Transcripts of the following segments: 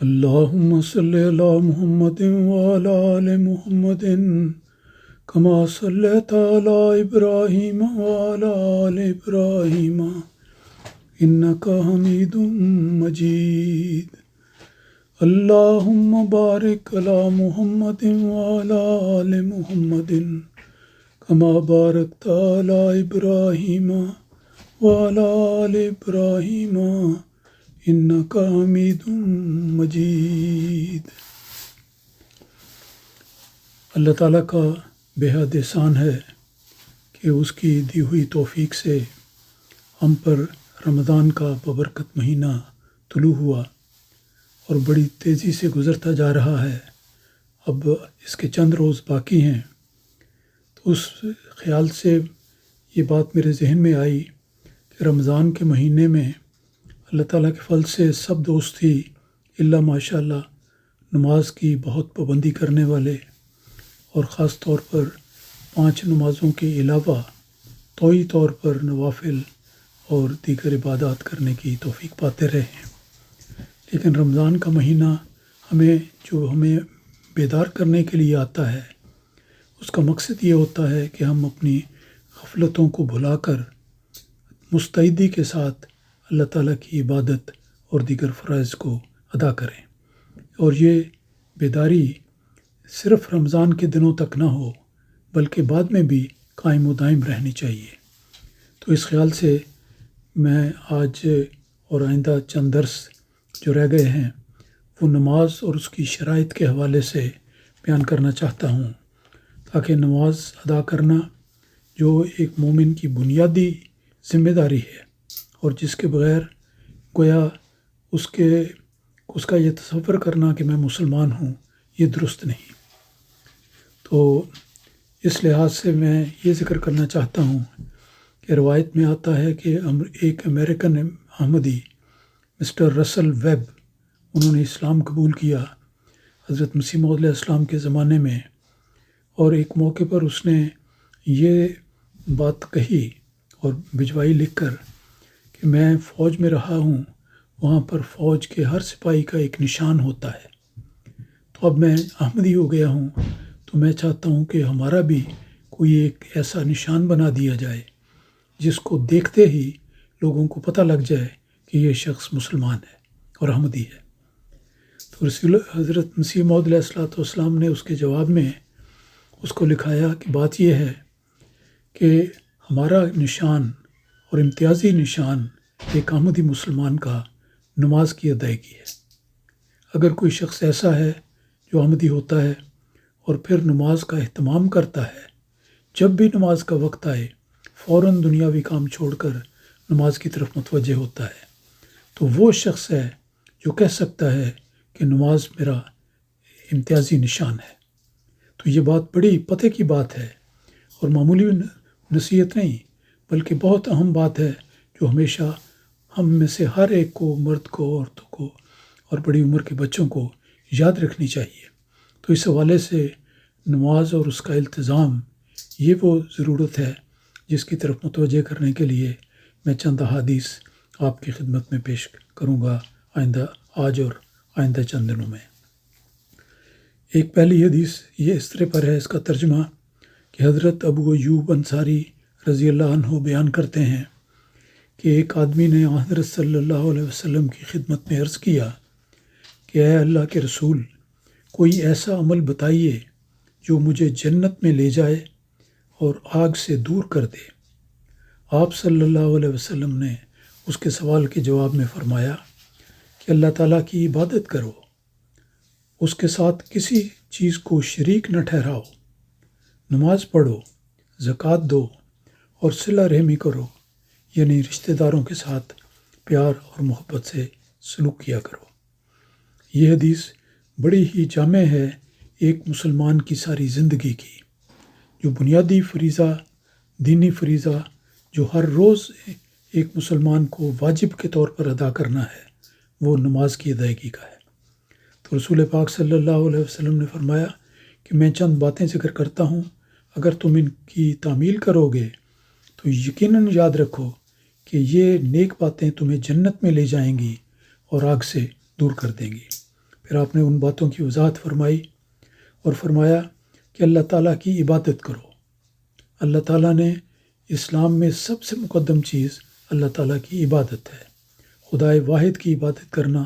اللہم صلی علی محمد وعلی آل محمد کما صلیت علی ابراہیم وعلی آل ابراہیم انک حمید مجید۔ اللہم بارک علی محمد وعلی آل محمد کما بارکت علی ابراہیم وعلی آل ابراہیم انک حمید مجید۔ اللہ تعالیٰ کا بے حد احسان ہے کہ اس کی دی ہوئی توفیق سے ہم پر رمضان کا ببرکت مہینہ طلوع ہوا اور بڑی تیزی سے گزرتا جا رہا ہے۔ اب اس کے چند روز باقی ہیں، تو اس خیال سے یہ بات میرے ذہن میں آئی کہ رمضان کے مہینے میں اللہ تعالیٰ کے فضل سے سب دوست ہی الا ماشاء اللہ نماز کی بہت پابندی کرنے والے، اور خاص طور پر 5 نمازوں کے علاوہ طوعی طور پر نوافل اور دیگر عبادات کرنے کی توفیق پاتے رہے ہیں۔ لیکن رمضان کا مہینہ ہمیں بیدار کرنے کے لیے آتا ہے، اس کا مقصد یہ ہوتا ہے کہ ہم اپنی غفلتوں کو بھلا کر مستعدی کے ساتھ اللہ تعالیٰ کی عبادت اور دیگر فرائض کو ادا کریں، اور یہ بیداری صرف رمضان کے دنوں تک نہ ہو بلکہ بعد میں بھی قائم و دائم رہنی چاہیے۔ تو اس خیال سے میں آج اور آئندہ چند درس جو رہ گئے ہیں وہ نماز اور اس کی شرائط کے حوالے سے بیان کرنا چاہتا ہوں، تاکہ نماز ادا کرنا جو ایک مومن کی بنیادی ذمہ داری ہے اور جس کے بغیر گویا اس کا یہ تصور کرنا کہ میں مسلمان ہوں یہ درست نہیں۔ تو اس لحاظ سے میں یہ ذکر کرنا چاہتا ہوں کہ روایت میں آتا ہے کہ ایک امریکن احمدی مسٹر رسل ویب، انہوں نے اسلام قبول کیا حضرت مسیح موعود علیہ السلام کے زمانے میں، اور ایک موقع پر اس نے یہ بات کہی اور بھجوائی لکھ کر کہ میں فوج میں رہا ہوں، وہاں پر فوج کے ہر سپاہی کا ایک نشان ہوتا ہے، تو اب میں احمدی ہو گیا ہوں تو میں چاہتا ہوں کہ ہمارا بھی کوئی ایک ایسا نشان بنا دیا جائے جس کو دیکھتے ہی لوگوں کو پتہ لگ جائے کہ یہ شخص مسلمان ہے اور احمدی ہے۔ تو حضرت مسیح موعود علیہ السلام نے اس کے جواب میں اس کو لکھایا کہ بات یہ ہے کہ ہمارا نشان اور امتیازی نشان ایک احمدی مسلمان کا نماز کی ادائیگی ہے۔ اگر کوئی شخص ایسا ہے جو احمدی ہوتا ہے اور پھر نماز کا اہتمام کرتا ہے، جب بھی نماز کا وقت آئے فوراً دنیاوی کام چھوڑ کر نماز کی طرف متوجہ ہوتا ہے، تو وہ شخص ہے جو کہہ سکتا ہے کہ نماز میرا امتیازی نشان ہے۔ تو یہ بات بڑی پتہ کی بات ہے اور معمولی نصیحت نہیں بلکہ بہت اہم بات ہے جو ہمیشہ ہم میں سے ہر ایک کو، مرد کو، عورتوں کو اور بڑی عمر کے بچوں کو یاد رکھنی چاہیے۔ تو اس حوالے سے نماز اور اس کا التزام یہ وہ ضرورت ہے جس کی طرف متوجہ کرنے کے لیے میں چند احادیث آپ کی خدمت میں پیش کروں گا آج اور آئندہ چند دنوں میں۔ ایک پہلی حدیث یہ اس طرح پر ہے، اس کا ترجمہ کہ حضرت ابو ایوب انصاری رضی اللہ عنہ بیان کرتے ہیں کہ ایک آدمی نے حضرت صلی اللہ علیہ وسلم کی خدمت میں عرض کیا کہ اے اللہ کے رسول، کوئی ایسا عمل بتائیے جو مجھے جنت میں لے جائے اور آگ سے دور کر دے۔ آپ صلی اللہ علیہ وسلم نے اس کے سوال کے جواب میں فرمایا کہ اللہ تعالیٰ کی عبادت کرو، اس کے ساتھ کسی چیز کو شریک نہ ٹھہراؤ، نماز پڑھو، زکوٰۃ دو اور صلہ رحمی کرو، یعنی رشتہ داروں کے ساتھ پیار اور محبت سے سلوک کیا کرو۔ یہ حدیث بڑی ہی جامع ہے ایک مسلمان کی ساری زندگی کی، جو بنیادی فریضہ، دینی فریضہ جو ہر روز ایک مسلمان کو واجب کے طور پر ادا کرنا ہے، وہ نماز کی ادائیگی کا ہے۔ تو رسول پاک صلی اللہ علیہ وسلم نے فرمایا کہ میں چند باتیں ذکر کرتا ہوں، اگر تم ان کی تعمیل کرو گے تو یقیناً یاد رکھو کہ یہ نیک باتیں تمہیں جنت میں لے جائیں گی اور آگ سے دور کر دیں گی۔ پھر آپ نے ان باتوں کی وضاحت فرمائی اور فرمایا کہ اللہ تعالیٰ کی عبادت کرو۔ اللہ تعالیٰ نے اسلام میں سب سے مقدم چیز اللہ تعالیٰ کی عبادت ہے۔ خدائے واحد کی عبادت کرنا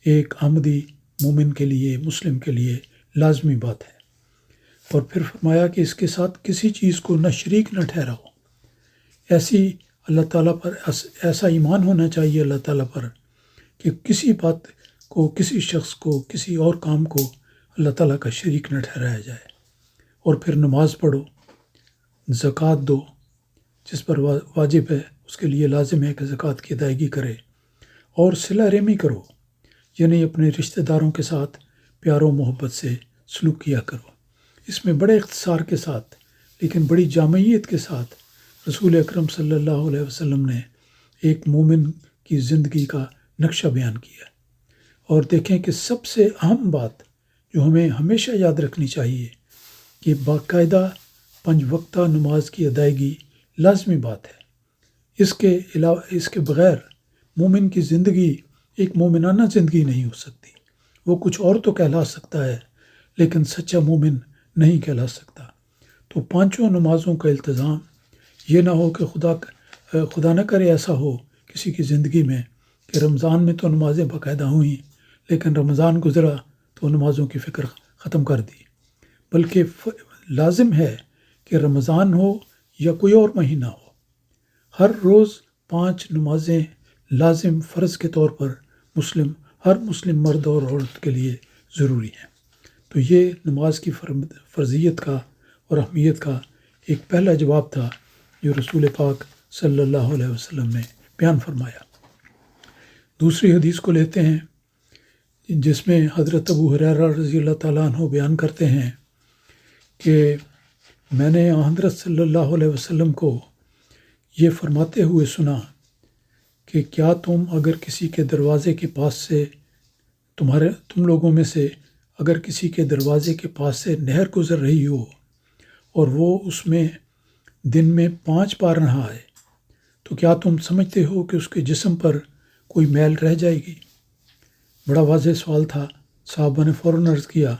ایک احمدی مومن کے لیے، مسلم کے لیے لازمی بات ہے۔ اور پھر فرمایا کہ اس کے ساتھ کسی چیز کو نہ شریک نہ ٹھہراؤ۔ ایسی اللہ تعالیٰ پر ایسا ایمان ہونا چاہیے اللہ تعالیٰ پر کہ کسی بات کو، کسی شخص کو، کسی اور کام کو اللہ تعالیٰ کا شریک نہ ٹھہرایا جائے۔ اور پھر نماز پڑھو، زکوٰۃ دو، جس پر واجب ہے اس کے لیے لازم ہے کہ زکوٰۃ کی ادائیگی کرے، اور صلہ رحمی کرو، یعنی اپنے رشتہ داروں کے ساتھ پیار و محبت سے سلوک کیا کرو۔ اس میں بڑے اختصار کے ساتھ لیکن بڑی جامعیت کے ساتھ رسول اکرم صلی اللہ علیہ وسلم نے ایک مومن کی زندگی کا نقشہ بیان کیا۔ اور دیکھیں کہ سب سے اہم بات جو ہمیں ہمیشہ یاد رکھنی چاہیے کہ باقاعدہ 5 وقتہ نماز کی ادائیگی لازمی بات ہے۔ اس کے بغیر مومن کی زندگی ایک مومنانہ زندگی نہیں ہو سکتی۔ وہ کچھ اور تو کہلا سکتا ہے لیکن سچا مومن نہیں کہلا سکتا۔ تو 5 نمازوں کا التزام، یہ نہ ہو کہ خدا نہ کرے ایسا ہو کسی کی زندگی میں کہ رمضان میں تو نمازیں باقاعدہ ہوئیں لیکن رمضان گزرا تو نمازوں کی فکر ختم کر دی، بلکہ لازم ہے کہ رمضان ہو یا کوئی اور مہینہ ہو، ہر روز 5 نمازیں لازم فرض کے طور پر ہر مسلم مرد اور عورت کے لیے ضروری ہیں۔ تو یہ نماز کی فرضیت کا اور اہمیت کا ایک پہلا جواب تھا جو رسول پاک صلی اللہ علیہ وسلم نے بیان فرمایا۔ دوسری حدیث کو لیتے ہیں جس میں حضرت ابو ہریرہ رضی اللہ تعالیٰ عنہ بیان کرتے ہیں کہ میں نے حضرت صلی اللہ علیہ وسلم کو یہ فرماتے ہوئے سنا کہ کیا تم اگر کسی کے دروازے کے پاس سے تم لوگوں میں سے اگر کسی کے دروازے کے پاس سے نہر گزر رہی ہو اور وہ اس میں دن میں 5 بار نہائے تو کیا تم سمجھتے ہو کہ اس کے جسم پر کوئی میل رہ جائے گی؟ بڑا واضح سوال تھا۔ صحابہ نے فوراً عرض کیا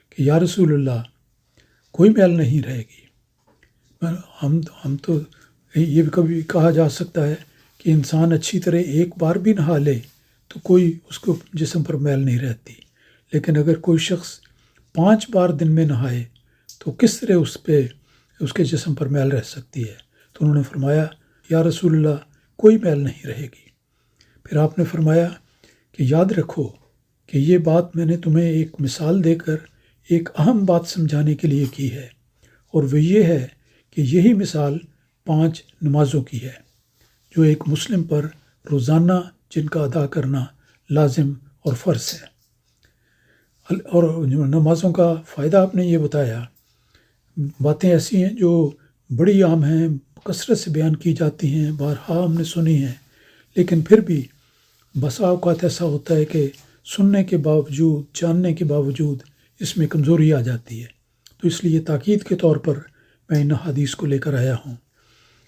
کہ یا رسول اللہ، کوئی میل نہیں رہے گی۔ ہم تو یہ بھی کبھی کہا جا سکتا ہے کہ انسان اچھی طرح ایک بار بھی نہا لے تو کوئی اس کو جسم پر میل نہیں رہتی، لیکن اگر کوئی شخص 5 بار دن میں نہائے تو کس طرح اس کے جسم پر میل رہ سکتی ہے؟ تو انہوں نے فرمایا یا رسول اللہ، کوئی میل نہیں رہے گی۔ پھر آپ نے فرمایا کہ یاد رکھو کہ یہ بات میں نے تمہیں ایک مثال دے کر ایک اہم بات سمجھانے کے لیے کی ہے، اور وہ یہ ہے کہ یہی مثال 5 نمازوں کی ہے جو ایک مسلم پر روزانہ جن کا ادا کرنا لازم اور فرض ہے۔ اور نمازوں کا فائدہ آپ نے یہ بتایا، باتیں ایسی ہیں جو بڑی عام ہیں، کثرت سے بیان کی جاتی ہیں، بارہا ہم نے سنی ہیں، لیکن پھر بھی بسا اوقات ایسا ہوتا ہے کہ سننے کے باوجود، جاننے کے باوجود اس میں کمزوری آ جاتی ہے۔ تو اس لیے تاکید کے طور پر میں ان حدیث کو لے کر آیا ہوں۔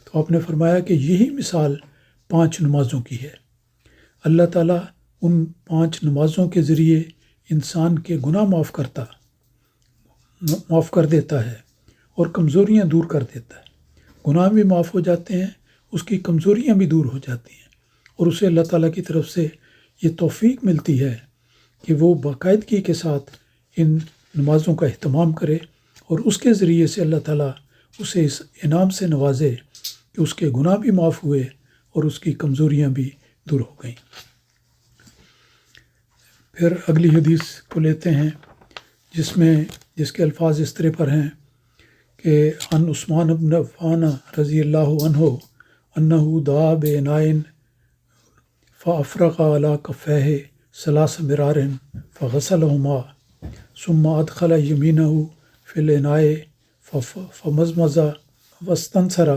تو آپ نے فرمایا کہ یہی مثال 5 نمازوں کی ہے۔ اللہ تعالیٰ ان 5 نمازوں کے ذریعے انسان کے گناہ معاف کر دیتا ہے اور کمزوریاں دور کر دیتا ہے۔ گناہ بھی معاف ہو جاتے ہیں، اس کی کمزوریاں بھی دور ہو جاتی ہیں، اور اسے اللہ تعالیٰ کی طرف سے یہ توفیق ملتی ہے کہ وہ باقاعدگی کے ساتھ ان نمازوں کا اہتمام کرے، اور اس کے ذریعے سے اللہ تعالیٰ اسے اس انعام سے نوازے کہ اس کے گناہ بھی معاف ہوئے اور اس کی کمزوریاں بھی دور ہو گئیں۔ پھر اگلی حدیث کو لیتے ہیں جس کے الفاظ اس طرح پر ہیں کہ عن عثمان بن عفان رضی اللہ عنہ انہ دعا بعنائن فافرغ علی کفیہ 3 مرار فغسلہما ثم ادخل یمینہ فی الاناء فمزمز واستنثر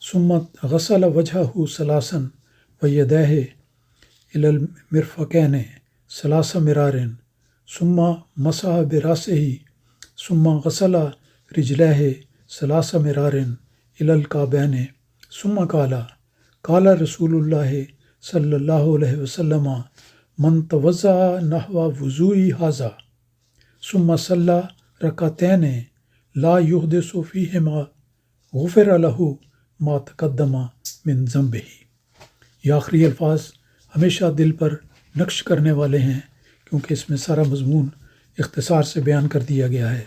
ثم غسل وجهه 3 ویدیہ الی المرفقین 3 مرار ثم مسح براسہ ثم غسل رجلیہ 3 مرار الی الکعبین ثم قال رسول اللہ صلی اللہ علیہ وسلم من توضع نحو وضوئی حاضہ ثم صلی رکعتین لا یحدث فیہما غفر لہ ما تقدم من ذنبہ۔ یہ آخری الفاظ ہمیشہ دل پر نقش کرنے والے ہیں، کیونکہ اس میں سارا مضمون اختصار سے بیان کر دیا گیا ہے۔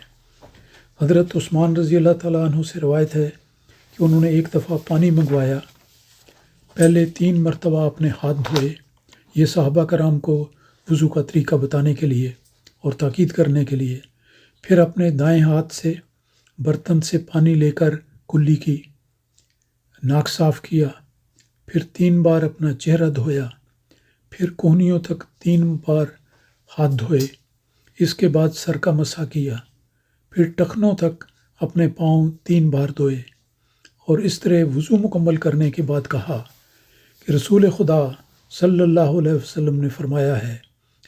حضرت عثمان رضی اللہ تعالیٰ عنہ سے روایت ہے کہ انہوں نے ایک دفعہ پانی منگوایا، پہلے 3 مرتبہ اپنے ہاتھ دھوئے، یہ صحابہ کرام کو وضو کا طریقہ بتانے کے لیے اور تاکید کرنے کے لیے، پھر اپنے دائیں ہاتھ سے برتن سے پانی لے کر کلی کی، ناک صاف کیا، پھر 3 بار اپنا چہرہ دھویا، پھر کہنیوں تک 3 بار ہاتھ دھوئے، اس کے بعد سر کا مسح کیا، پھر ٹخنوں تک اپنے پاؤں 3 بار دھوئے، اور اس طرح وضو مکمل کرنے کے بعد کہا کہ رسول خدا صلی اللہ علیہ وسلم نے فرمایا ہے،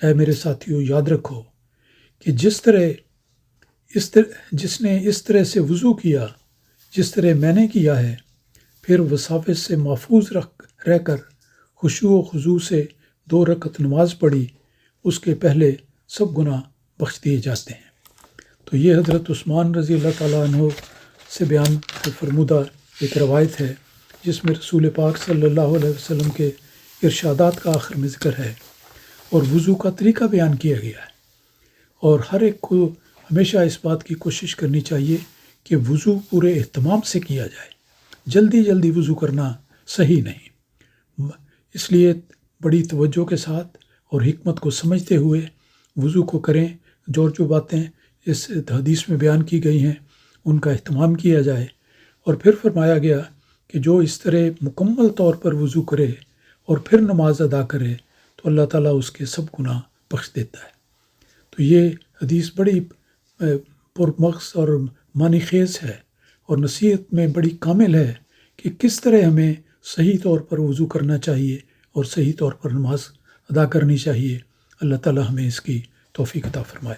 اے میرے ساتھیو یاد رکھو کہ جس نے اس طرح سے وضو کیا جس طرح میں نے کیا ہے، پھر وساوس سے محفوظ رہ کر خشوع و خضوع سے 2 رکعت نماز پڑھی، اس کے پہلے سب گناہ بخش دیے جاتے ہیں۔ تو یہ حضرت عثمان رضی اللہ تعالیٰ عنہ سے بیان فرمودہ ایک روایت ہے، جس میں رسول پاک صلی اللہ علیہ وسلم کے ارشادات کا آخر میں ذکر ہے اور وضو کا طریقہ بیان کیا گیا ہے۔ اور ہر ایک کو ہمیشہ اس بات کی کوشش کرنی چاہیے کہ وضو پورے اہتمام سے کیا جائے، جلدی جلدی وضو کرنا صحیح نہیں، اس لیے بڑی توجہ کے ساتھ اور حکمت کو سمجھتے ہوئے وضو کو کریں۔ جو باتیں اس حدیث میں بیان کی گئی ہیں ان کا اہتمام کیا جائے، اور پھر فرمایا گیا کہ جو اس طرح مکمل طور پر وضو کرے اور پھر نماز ادا کرے تو اللہ تعالیٰ اس کے سب گناہ بخش دیتا ہے۔ تو یہ حدیث بڑی پرمغز اور معنی خیز ہے اور نصیحت میں بڑی کامل ہے کہ کس طرح ہمیں صحیح طور پر وضو کرنا چاہیے اور صحیح طور پر نماز ادا کرنی چاہیے۔ اللہ تعالیٰ ہمیں اس کی توفیق عطا فرمائے۔